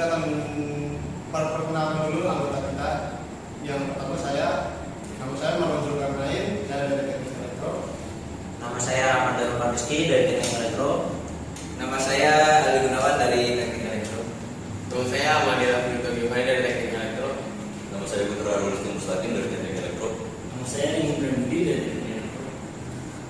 kita akan perkenalkan dulu anggota kita. Yang pertama nama saya Marwan Zulkarnain, saya dari Teknik Elektro. Nama saya Ahmad Darul Rizky dari Teknik Elektro. Nama saya Ali Gunawan dari Teknik Elektro. Nama saya Amadil Abdul Gimai dari Teknik Elektro. Nama saya Putra Arul Mustaqim dari Teknik Elektro. Nama saya Ingin Budi dari Teknik Elektro.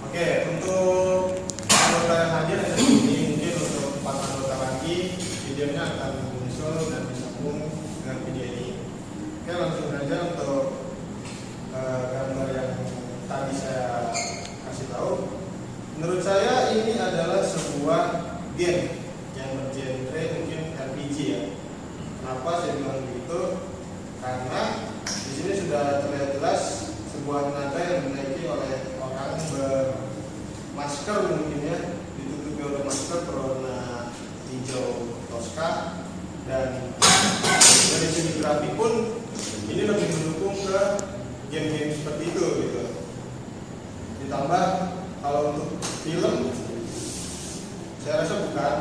Oke, untuk anggota yang hadir ini mungkin untuk 4 anggota lagi videonya akan muncul dan disambung dengan video ini. Oke, langsung saja untuk gambar yang tadi saya kasih tahu. Menurut saya ini adalah sebuah game yang bergenre mungkin RPG ya. Kenapa saya bilang begitu? Karena di sini sudah terlihat jelas sebuah tenaga yang dimiliki oleh orang bermasker, mungkin ya, ditutupi oleh masker berwarna hijau toska, dan dari segi grafik pun ini lebih mendukung ke game-game seperti itu gitu. Ditambah kalau untuk film saya rasa bukan,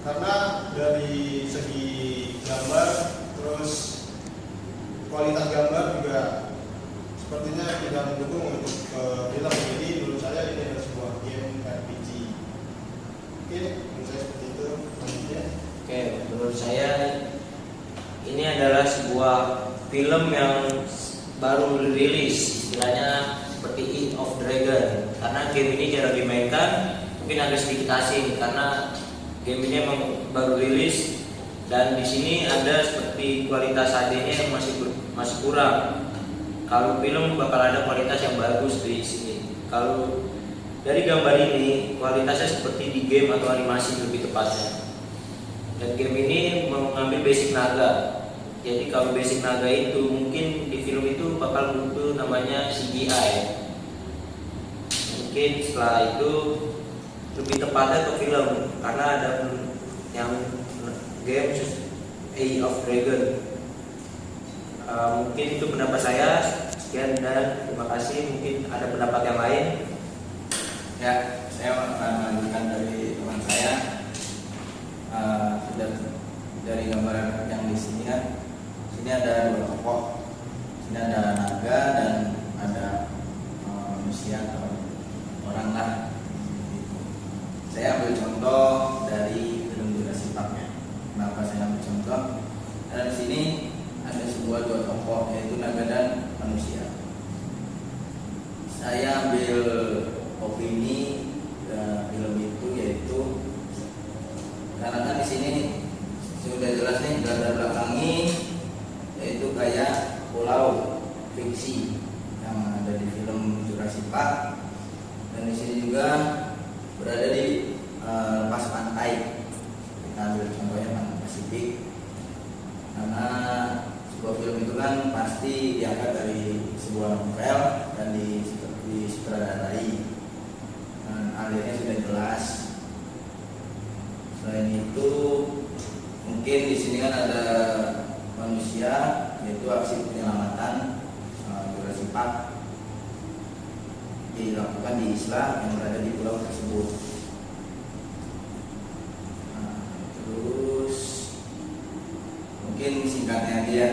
karena dari segi gambar terus kualitas gambar juga sepertinya tidak mendukung untuk film. Jadi menurut saya ini adalah sebuah game RPG. Oke, menurut saya seperti itu. Selanjutnya, Oke, menurut saya ini adalah sebuah film yang baru rilis, istilahnya seperti Ink of Dragon. Karena game ini jarang dimainkan, mungkin agak sedikit asing karena game ini emang baru rilis, dan di sini ada seperti kualitas HD-nya yang masih kurang. Kalau film bakal ada kualitas yang bagus di sini. Kalau dari gambar ini kualitasnya seperti di game atau animasi lebih tepatnya. Dan game ini mengambil basic naga. Jadi kalau basic naga itu mungkin di film itu bakal butuh namanya CGI. Mungkin setelah itu lebih tepatnya ke film karena ada yang game Age of Dragon. Mungkin itu pendapat saya. Sekian dan terima kasih. Mungkin ada pendapat yang lain. Ya, saya akan melanjutkan dari teman saya. Sudah dari gambaran yang di sini kan, sini ada 2 tokoh, sini ada naga dan ada manusia atau orang lah. Saya ambil contoh dari film Jurassic Park ya. Kenapa saya ambil contoh? Karena di sini ada sebuah 2 tokoh, yaitu naga dan manusia. Saya ambil opini film itu, yaitu karena kan di sini sudah jelas nih latar belakangnya, yaitu kayak pulau fiksi yang ada di film Jurassic Park, dan di sini juga berada di lepas pantai. Kita ambil contohnya Pantai Pasifik, karena sebuah film itu kan pasti diangkat dari sebuah novel dan disutradarai, dan alirnya sudah jelas. Selain itu mungkin di sini kan ada manusia, yaitu aksi penyelamatan Jurassic Park dilakukan di isla yang berada di pulau tersebut. Terus mungkin singkatnya aja,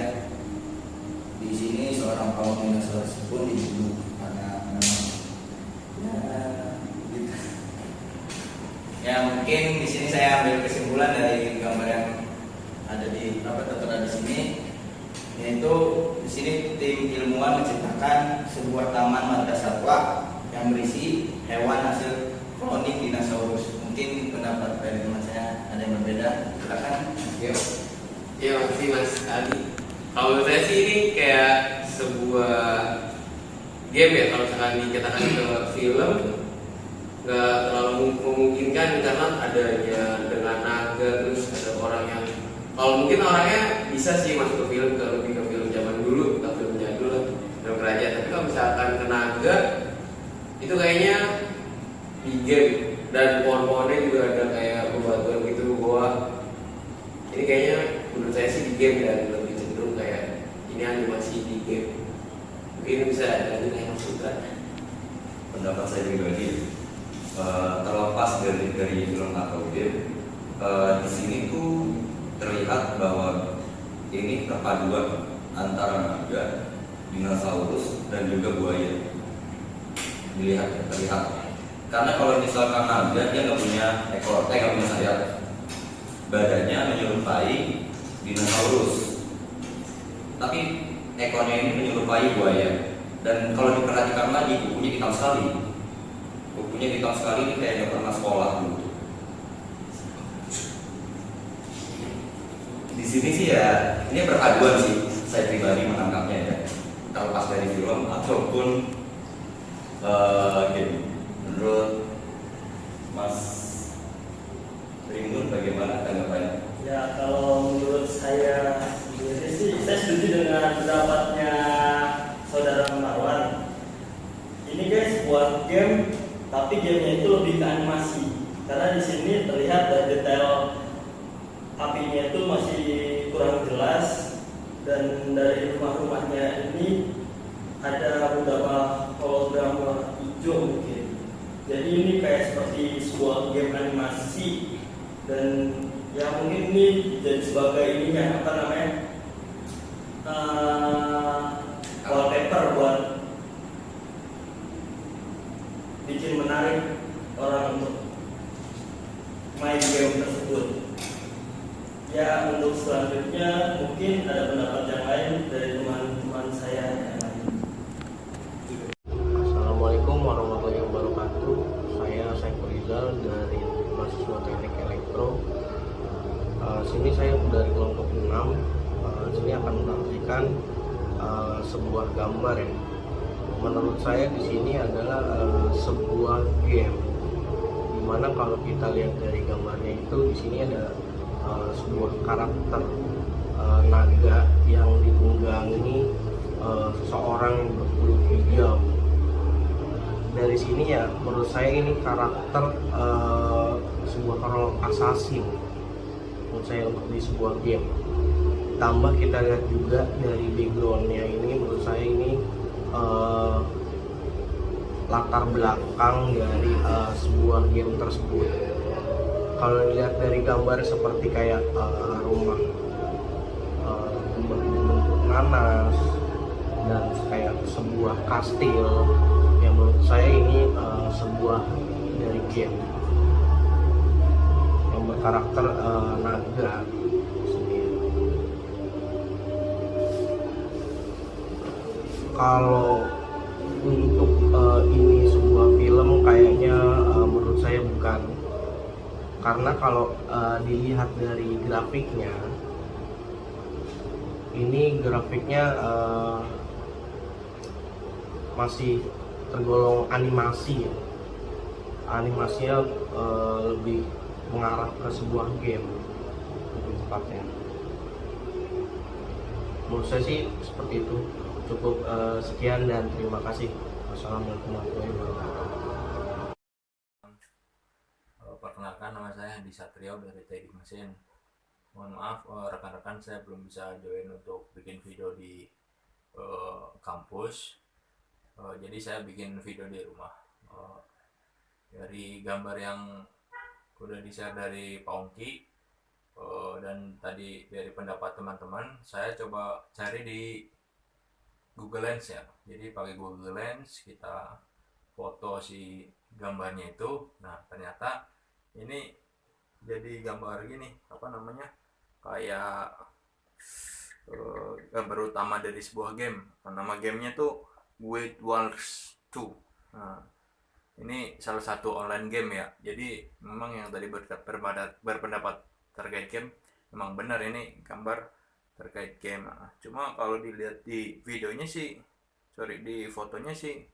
di sini seorang kaum dinosaurus pun dibunuh karena memang gitu. Ya mungkin di sini saya ambil kesimpulan dari gambar yang ada di tertera di sini, yaitu di sini tim ilmuwan menciptakan sebuah taman marga satwa yang berisi hewan hasil kloning dinosaurus. Mungkin pendapat dari teman saya ada yang berbeda. Silakan. Ya, makasih Mas Ali. Kalau menurut saya sih ini kayak sebuah game ya. Kalau misalkan dikatakan ke film, nggak terlalu memungkinkan karena adanya dengan naga, terus ada orang yang, kalau mungkin orangnya bisa sih masuk ke film, lebih ke film zaman dulu, ke film jadul lah, film kerajaan. Tapi kalau misalkan ke naga, itu kayaknya di game, dan pohon-pohonnya juga ada kayak bebatuan gitu bawah. Ini kayaknya menurut saya sih di game, dan lebih cenderung kayak ini animasi di game. Mungkin bisa lanjut yang suka. Pendapat saya pribadi, terlepas dari film atau game, di sini tuh terlihat bahwa ini perpaduan antara naga, dinosaurus, dan juga buaya. Terlihat. Karena kalau misalkan naga dia nggak punya ekor, nggak punya sayap, badannya menyerupai dinosaurus, tapi ekornya ini menyerupai buaya. Dan kalau diperhatikan lagi, kukunya hitam sekali. Ini kayak nggak pernah sekolah dulu. Di sini sih ya, ini perpaduan sih. Saya pribadi menangkapnya ya, terlepas dari film ataupun game. Menurut Mas Rimun bagaimana tanggapannya? Ya, kalau menurut saya sendiri sih, saya setuju dengan pendapatnya saudara Marwan. Ini guys buat game, tapi gamenya itu lebih ke animasi. Karena di sini terlihat detail apinya itu masih kurang jelas, dan dari rumah-rumahnya ini ada beberapa hologram hijau mungkin. Jadi ini kayak seperti sebuah game animasi, dan ya mungkin ini jadi sebagai ininya apa namanya wallpaper buat bikin menarik orang untuk main game tersebut. Ya, untuk selanjutnya mungkin ada pendapat yang lain dari teman-teman saya yang lain. Assalamualaikum warahmatullahi wabarakatuh. Saya Saiful Rizal dari mahasiswa Teknik Elektro. Sini saya dari kelompok 6. Sini akan menampilkan sebuah gambar ya. Menurut saya di sini adalah sebuah game. Dimana kalau kita lihat dari gambarnya itu di sini ada sebuah karakter naga yang ditunggangi seseorang yang berkulit hijau. Dari sini ya menurut saya ini karakter sebuah karakter assassin menurut saya untuk di sebuah game. Tambah kita lihat juga dari backgroundnya ini, menurut saya ini latar belakang dari sebuah game tersebut. Kalau dilihat dari gambar seperti kayak rumah berbentuk nanas dan kayak sebuah kastil, yang menurut saya ini sebuah dari game yang berkarakter naga sendiri. Kalau untuk ini sebuah film kayaknya menurut saya bukan, karena kalau dilihat dari grafiknya, ini grafiknya masih tergolong animasi ya. Animasinya lebih mengarah ke sebuah game lebih tepatnya. Menurut saya sih seperti itu. Cukup sekian dan terima kasih. Wassalamualaikum warahmatullahi wabarakatuh. Perkenalkan, nama saya Handi Satrio dari Teknik Mesin. Mohon maaf rekan-rekan, saya belum bisa join untuk bikin video di kampus. Jadi saya bikin video di rumah. Dari gambar yang udah di-share dari Pak Ongki dan tadi dari pendapat teman-teman, saya coba cari di Google Lens ya. Jadi pakai Google Lens kita foto si gambarnya itu. Nah, ternyata ini jadi gambar gini, apa namanya, kayak gambar utama dari sebuah game. Nama gamenya tuh Guild Wars 2. Nah, ini salah satu online game ya. Jadi memang yang tadi berpendapat terkait game, memang benar ini gambar terkait game. Nah, cuma kalau dilihat di videonya sih, di fotonya sih,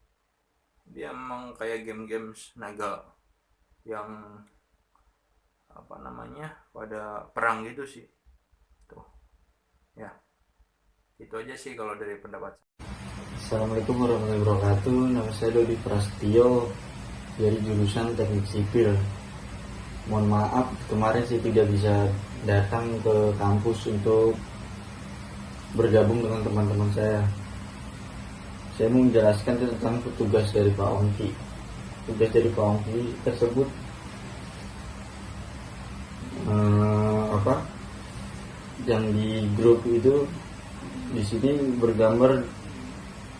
dia memang kayak game-game naga yang apa namanya, pada perang gitu sih. Tuh ya, itu aja sih kalau dari pendapat. Assalamualaikum warahmatullahi wabarakatuh. Nama saya Dodi Prasetyo dari jurusan Teknik Sipil. Mohon maaf kemarin saya tidak bisa datang ke kampus untuk bergabung dengan teman-teman saya. Saya mau menjelaskan tentang tugas dari Pak Ongki. Tugas dari Pak Ongki tersebut yang di grup itu di sini bergambar,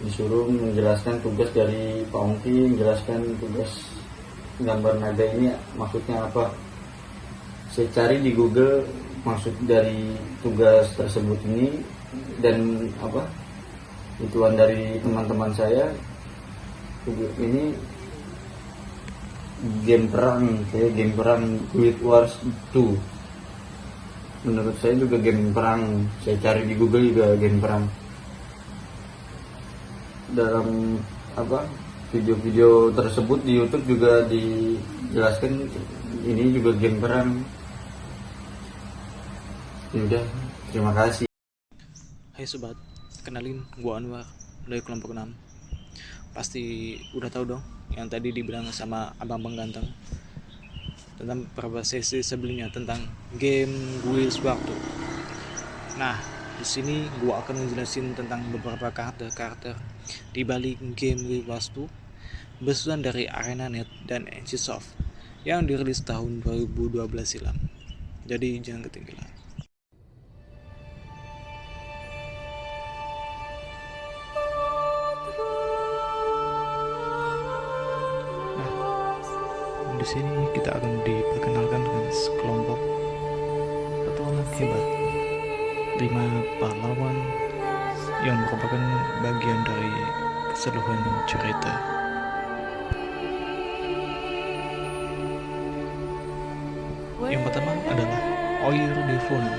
disuruh menjelaskan tugas dari Pak Ongki, menjelaskan tugas gambar naga ini maksudnya apa. Saya cari di Google maksud dari tugas tersebut ini, dan apa ituan dari teman-teman saya ini game perang Guild Wars 2. Menurut saya juga game perang, saya cari di Google juga game perang. Dalam apa video-video tersebut di YouTube juga dijelaskan ini juga game perang. Ya udah, terima kasih. Hai sobat, kenalin gua Anwar dari kelompok 6. Pasti udah tahu dong yang tadi dibilang sama Abang Ganteng tentang beberapa sesi sebelumnya tentang game Guild Wars 2. Nah, di sini gua akan menjelasin tentang beberapa karakter di balik game Guild Wars 2 besutan dari ArenaNet dan NCSoft yang dirilis tahun 2012 silam. Jadi jangan ketinggalan. Di sini kita akan diperkenalkan dengan sekelompok petualang hebat, 5 pahlawan yang merupakan bagian dari keseluruhan cerita. Yang pertama adalah Oir Devona.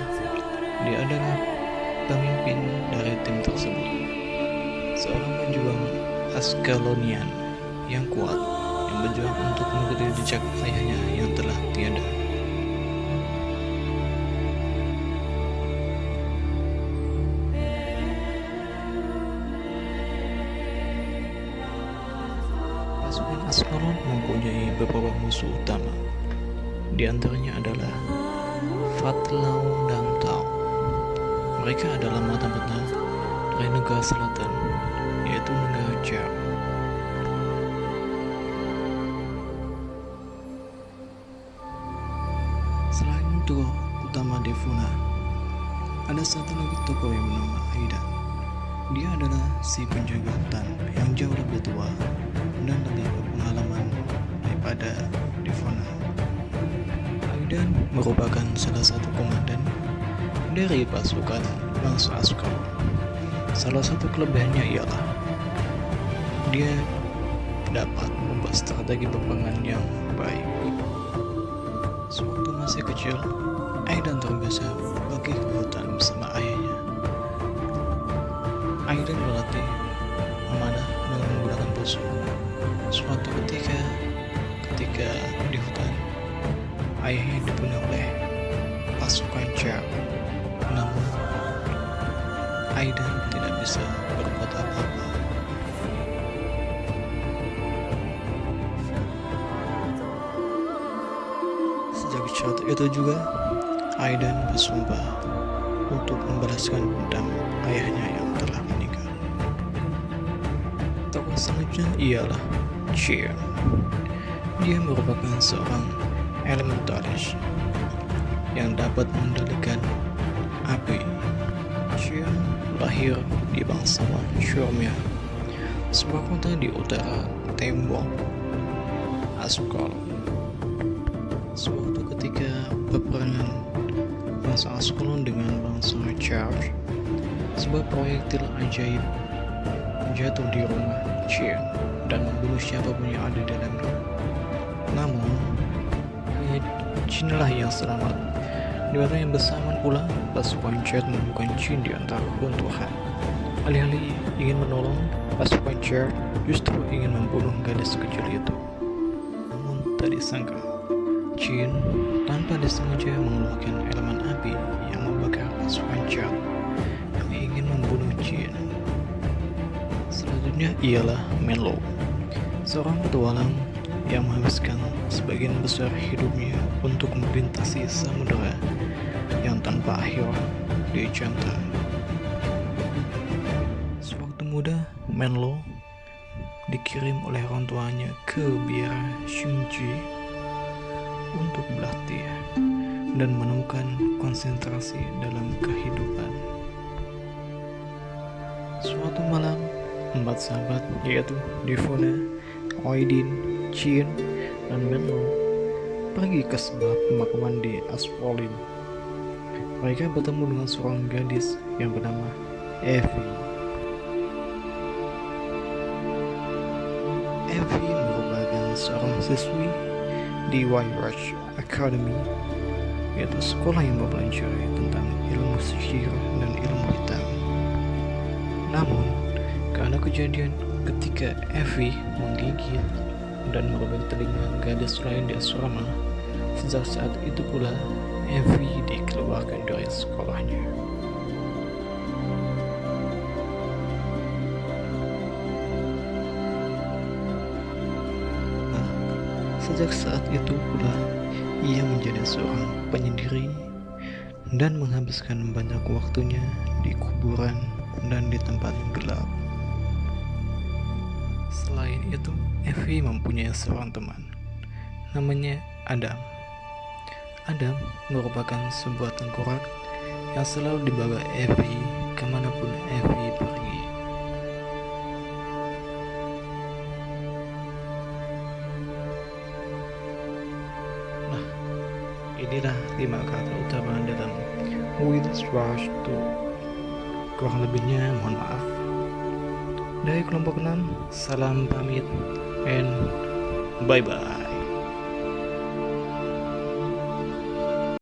Dia adalah pemimpin dari tim tersebut, seorang pejuang Ascalonian yang kuat yang berjuang untuk mengikuti jejak ayahnya yang telah tiada. Pasukan Ascalon mempunyai beberapa musuh utama. Di antaranya adalah Fatlau dan Tau. Mereka adalah mata-mata dari negara selatan, yaitu negara Jar. Selain tokoh utama Devona, ada satu lagi tokoh yang bernama Aidan. Dia adalah si penjaga hutan yang jauh lebih tua dan lebih berpengalaman daripada Devona. Aidan merupakan salah satu komandan dari pasukan bangsa Ascalon. Salah satu kelebihannya ialah dia dapat membuat strategi peperangan yang baik. Sewaktu masih kecil, Aidan terbiasa pergi ke hutan bersama ayahnya. Aidan berlatih memanah dengan menggunakan busuk. Suatu ketika di hutan, ayahnya dibunuh oleh pasukan Jar. Namun, Aidan tidak bisa berbuat apa-apa. Sejak saat itu juga, Aidan bersumpah untuk membalaskan dendam ayahnya yang telah meninggal. Tokoh selanjutnya ialah Cheer. Dia merupakan seorang elementalis yang dapat mengendalikan api. Cheer lahir di bangsawan Shurmia, sebuah kota di utara tembok Ascalon. Suatu ketika peperangan bangsa Ascalon dengan bangsa Jar, sebuah proyektil ajaib jatuh di rumah Cheer dan membunuh siapapun yang ada di dalamnya. Namun, Jin lah yang selamat. Di waktu yang bersamaan pula, pasukan Jar menemukan Jin di antara runtuhan. Alih-alih ingin menolong, pasukan Jar justru ingin membunuh gadis kecil itu. Namun tak disangka, Jin tanpa disengaja mengeluarkan elemen api yang membakar pasukan Jar yang ingin membunuh Jin. Selanjutnya ialah Menlo, seorang petualang yang menghabiskan sebagian besar hidupnya untuk melintasi samudera yang tanpa akhir di Janta. Sewaktu muda, Menlo dikirim oleh orang tuanya ke biara Shunji untuk berlatih. dan menemukan konsentrasi dalam kehidupan. Suatu malam, 4 sahabat yaitu Devona, Oidin, Chin, dan Menlo pergi ke sebuah pemakaman di Aspolin. Mereka bertemu dengan seorang gadis yang bernama Evie. Evie merupakan seorang siswi di Wayrush Academy, yaitu sekolah yang mempelajari tentang ilmu sihir dan ilmu hitam. Namun, karena kejadian ketika Evie menggigit dan merobek telinga gadis lain di asrama, sejak saat itu pula Evie dikeluarkan dari sekolahnya. Sejak saat itu pula ia menjadi seorang penyendiri dan menghabiskan banyak waktunya di kuburan dan di tempat gelap. Selain itu, Evie mempunyai seorang teman, namanya Adam. Adam merupakan sebuah tengkorak yang selalu dibawa Evie kemanapun Evie pergi. Nah, inilah 5 kata utama dalam Wheels Rush 2. Kurang lebihnya mohon maaf. Dari kelompok 6, salam pamit and bye-bye.